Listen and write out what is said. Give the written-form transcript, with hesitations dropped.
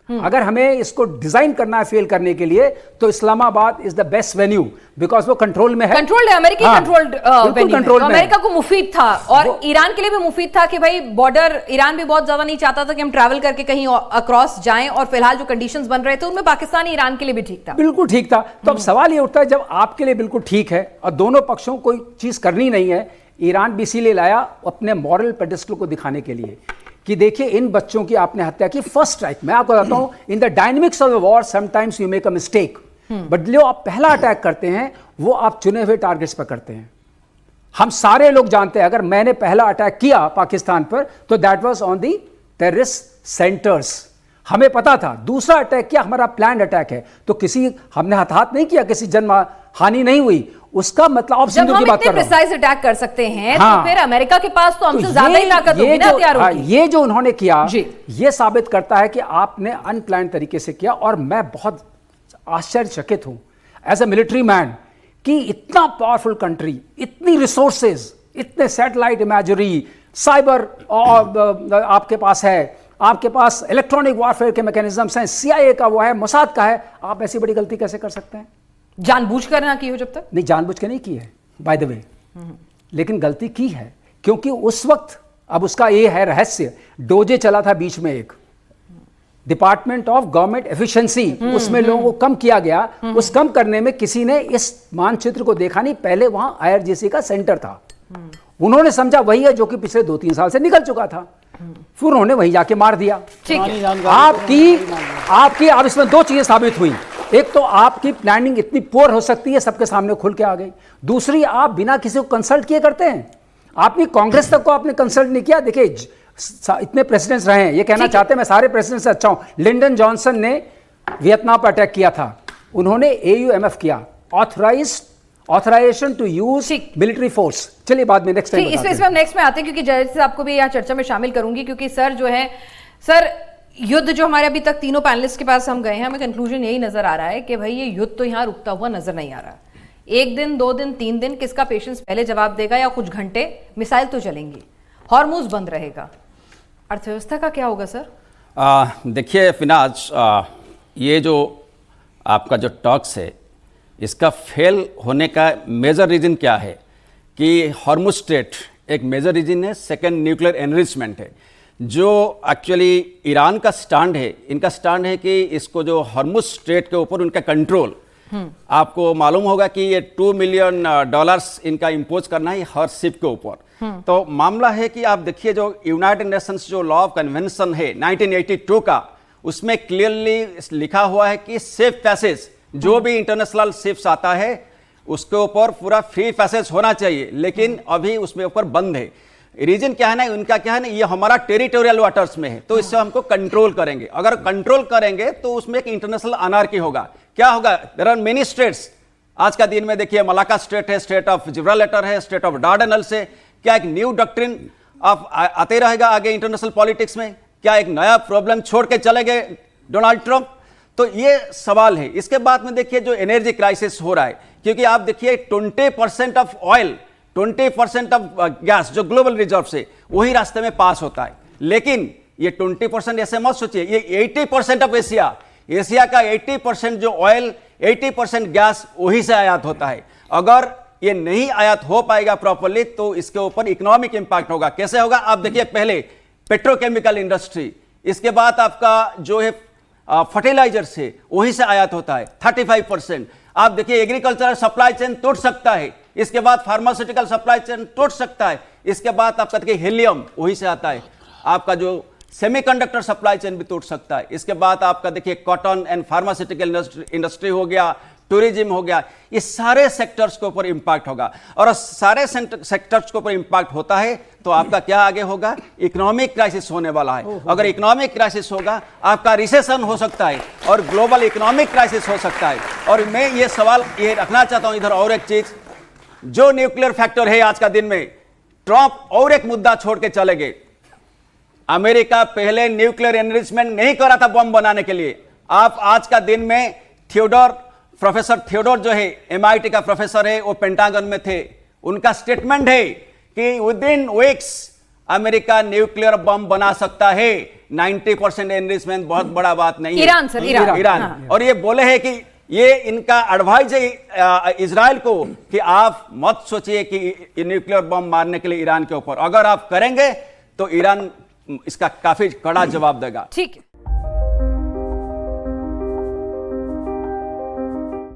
अगर हमें इसको डिजाइन करना है फेल करने के लिए, तो Islamabad is the best venue, because वो कंट्रोल में है। कंट्रोल्ड है, अमेरिकी कंट्रोल्ड वेन्यू है, तो अमेरिका को मुफीद था और ईरान के लिए भी मुफीद था कि भाई बॉर्डर, ईरान भी बहुत ज्यादा नहीं चाहता था कि हम ट्रैवल करके कहीं अक्रॉस जाएं, और फिलहाल जो कंडीशंस बन रहे थे उनमें पाकिस्तान ईरान के लिए भी ठीक था, बिल्कुल ठीक था। तो अब सवाल ये उठता है, जब आपके लिए बिल्कुल ठीक है और दोनों पक्षों कोई चीज करनी नहीं है, ईरान भी इसीलिए लाया अपने मॉरल पेडिस्टल को दिखाने के लिए कि देखिए इन बच्चों की आपने हत्या की फर्स्ट स्ट्राइक। मैं आपको बताता हूं, in the dynamics of the war sometimes you make a mistake, but जो आप पहला अटैक करते हैं वो आप चुने हुए टारगेट्स पर करते हैं। हम सारे लोग जानते हैं, अगर मैंने पहला अटैक किया पाकिस्तान पर तो that was on the terrorist centres, हमें पता था। दूसरा अटैक किया, हमारा प्लान्ड अटैक है, तो किसी हमने हताहत नहीं किया, किसी जन हानि नहीं हुई, उसका मतलब आप जब हम इतने प्रिसाइज अटैक कर सकते हैं, हाँ, तो फिर अमेरिका के पास तो हमसे ज्यादा ही ताकत होगी ना हथियारों की। ये जो उन्होंने किया ये साबित करता है कि आपने अनप्लान्ड तरीके से किया। और मैं बहुत आश्चर्यचकित हूं एज ए मिलिट्री मैन कि इतना पावरफुल कंट्री, इतनी रिसोर्सेज, इतने सैटेलाइट इमेजरी, साइबर आपके पास है, आपके पास इलेक्ट्रॉनिक वॉरफेयर के मैकेनिज्म्स हैं, CIA का वो है, मोसाद का है, आप ऐसी बड़ी गलती कैसे कर सकते हैं? जानबूझकर ना की हो जब तक? नहीं, जानबूझ के नहीं की है बाय द वे, लेकिन गलती की है क्योंकि उस वक्त, अब उसका ये है रहस्य, डोजे चला था बीच में, एक डिपार्टमेंट ऑफ गवर्नमेंट एफिशिएंसी, उसमें लोगों को कम किया गया। उस कम करने में किसी ने इस मानचित्र को देखा नहीं, पहले वहां IRGC का सेंटर था, उन्होंने समझा वही है जो कि पिछले 2-3 साल से निकल चुका था, फिर उन्होंने वहीं जाके मार दिया। आपकी अब इसमें 2 चीजें साबित हुई, एक तो आपकी प्लानिंग इतनी पुअर हो सकती है, सबके सामने खुल के आ गई। दूसरी, आप बिना किसी को कंसल्ट किए करते हैं। आपने कांग्रेस तक को आपने कंसल्ट नहीं किया। देखिए इतने प्रेसिडेंट्स रहे हैं, ये कहना चाहते हैं मैं सारे प्रेसिडेंट से अच्छा हूं। लिंडन जॉनसन ने वियतनाम पर अटैक किया था, उन्होंने AUMF किया, authorisation to use military force. चलिए बाद में नेक्स्ट टाइम इसमें हम नेक्स्ट में आते हैं, क्योंकि जैसे आपको भी यहाँ चर्चा में शामिल करूंगी, क्योंकि सर जो है, सर युद्ध जो हमारे अभी तक तीनों पैनलिस्ट के पास हम गए हैं, हमें कंक्लूजन यही नजर आ रहा है कि भाई ये युद्ध तो यहाँ रुकता हुआ नजर नहीं आ रहा। 1 दिन 2 दिन 3 दिन किसका पेशेंस पहले जवाब देगा, या कुछ घंटे मिसाइल तो चलेंगी, हॉर्मुज बंद रहेगा, अर्थव्यवस्था का क्या होगा सर? देखिए फिनाज, ये जो आपका जो टॉक्स है, इसका फेल होने का मेजर रीजन क्या है कि हॉर्मुज स्ट्रेट एक मेजर रीजन है, सेकेंड न्यूक्लियर एनरिचमेंट है। जो एक्चुअली ईरान का स्टैंड है, इनका स्टैंड है कि इसको जो हॉर्मुज स्ट्रेट के ऊपर उनका कंट्रोल, आपको मालूम होगा कि ये $2 मिलियन इनका इम्पोज करना है हर शिप के ऊपर। तो मामला है कि आप देखिए जो यूनाइटेड नेशंस जो लॉ ऑफ कन्वेंशन है 1982 का, उसमें क्लियरली लिखा हुआ है कि सेफ पैसेज, जो भी इंटरनेशनल शिप्स आता है उसके ऊपर पूरा फ्री पैसेज होना चाहिए, लेकिन अभी उसमें ऊपर बंद है। रीजन क्या है ना, उनका क्या है ना, ये हमारा टेरिटोरियल वाटर्स में है, तो इससे हमको कंट्रोल करेंगे। अगर कंट्रोल करेंगे तो उसमें एक इंटरनेशनल अनार्की होगा। क्या होगा? There are many states. आज का दिन में देखिए मलाका स्टेट है, स्टेट ऑफ जिब्राल्टर है, स्टेट ऑफ डार्डेनल्स है। क्या एक न्यू डॉक्ट्रिन आते रहेगा आगे इंटरनेशनल पॉलिटिक्स में? क्या एक नया प्रॉब्लम छोड़ के चले गए डोनाल्ड ट्रंप? तो ये सवाल है। इसके बाद में देखिए जो एनर्जी क्राइसिस हो रहा है, क्योंकि आप देखिए 20% ऑफ ऑयल, 20% ऑफ गैस जो ग्लोबल रिजर्व से वही रास्ते में पास होता है, लेकिन ये 20% ऐसे मत सोचिए, ये 80% ऑफ एशिया का 80% जो ऑयल, 80% गैस वही से आयात होता है। अगर ये नहीं आयात हो पाएगा प्रॉपर्ली तो इसके ऊपर इकोनॉमिक इंपैक्ट होगा। कैसे होगा? आप देखिए, पहले पेट्रोकेमिकल इंडस्ट्री, इसके बाद आपका जो है फर्टिलाइजर से वही से आयात होता है 35%। आप देखिए एग्रीकल्चरल सप्लाई चेन टूट सकता है, इसके बाद फार्मास्यूटिकल सप्लाई चेन टूट सकता है, इसके बाद आपका देखिए हीलियम वही से आता है, आपका जो सेमीकंडक्टर सप्लाई चेन भी टूट सकता है, इसके बाद आपका देखिए कॉटन एंड फार्मास्यूटिकल इंडस्ट्री हो गया, टूरिज्म हो गया, ये सारे सेक्टर्स के ऊपर इंपैक्ट होगा। और सारे सेक्टर्स के ऊपर इंपैक्ट होता है तो आपका क्या आगे होगा? इकोनॉमिक क्राइसिस होने वाला है। अगर इकोनॉमिक क्राइसिस होगा, आपका रिसेशन हो सकता है और ग्लोबल इकोनॉमिक क्राइसिस हो सकता है। और मैं ये सवाल ये रखना चाहता हूं इधर, और एक चीज, जो न्यूक्लियर फैक्टर है आज का दिन में, ट्रंप और एक मुद्दा छोड़ के चले गए। अमेरिका पहले न्यूक्लियर एनरिचमेंट नहीं करा था बम बनाने के लिए। आप आज का दिन में प्रोफेसर थियोडोर जो है MIT का प्रोफेसर है, वो पेंटागन में थे, उनका स्टेटमेंट है कि with in weeks America nuclear bomb बना सकता है। 90% एनरिचमेंट बहुत बड़ा बात नहीं है। Iran sir, Iran. ईरान हाँ। और ये बोले हैं कि ये इनका एडवाइस है इजराइल को कि आप मत सोचिए कि न्यूक्लियर बम मारने के लिए ईरान के ऊपर, अगर आप करेंगे तो ईरान इसका काफी कड़ा जवाब देगा। ठीक है।